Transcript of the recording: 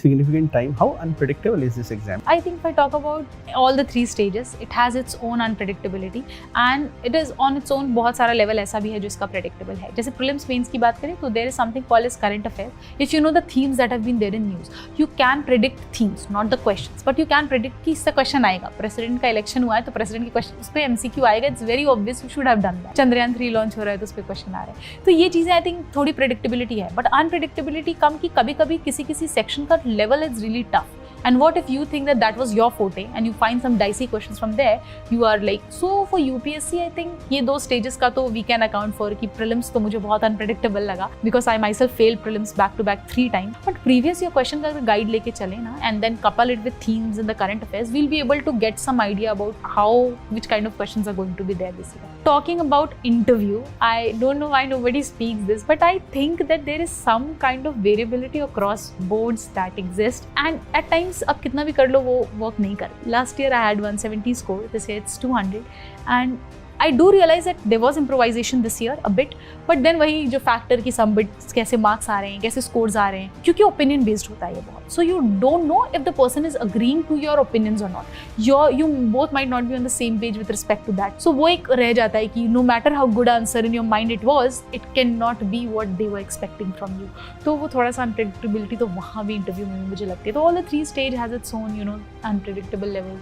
significant time. How unpredictable is this exam? I think if I talk about all the 3 stages, it has its own unpredictability and it is on its own. बहुत सारा level ऐसा भी है जो इसका predictable है. जैसे prelims mains की बात करें तो there is something called as current affairs. If you know the themes that have been there in news, you can predict themes, not the questions, but you can predict कि इससे question आएगा. President का election हुआ है तो president के question उस पे MCQ आएगा. It's very obvious, you should have done that. Chandrayaan 3 launch हो रहा है तो उस पे question आ रहा है. तो ये चीज़ें I think थोड़ी predictability है, but unpredictability कम की कभी-कभी किसी section का level is really tough. And what if you think that that was your forte and you find some dicey questions from there, you are like, so for UPSC I think ये 2 stages का तो we can account for कि prelims तो मुझे बहुत unpredictable लगा because I myself failed prelims back to back 3 times. But previous year question का अगर guide लेके चले ना and then couple it with themes in the current affairs, we'll be able to get some idea about which kind of questions are going to be there this year. Talking about interview, I don't know why nobody speaks this, but I think that there is some kind of variability across boards that exist and at times अब कितना भी कर लो वो work नहीं कर. Last year I had 170 score, this year it's 200 and I do realize that there was improvisation this year a bit, but then वही जो factor की some bits कैसे marks आ रहे हैं, कैसे scores आ रहे हैं, क्योंकि opinion based होता है ये बहुत. So you don't know if the person is agreeing to your opinions or not. You both might not be on the same page with respect to that. So वो एक रह जाता है कि no matter how good answer in your mind it was, it cannot be what they were expecting from you. तो वो थोड़ा सा unpredictability तो वहाँ भी interview में मुझे लगती है. तो all the 3 stage has its own unpredictable level.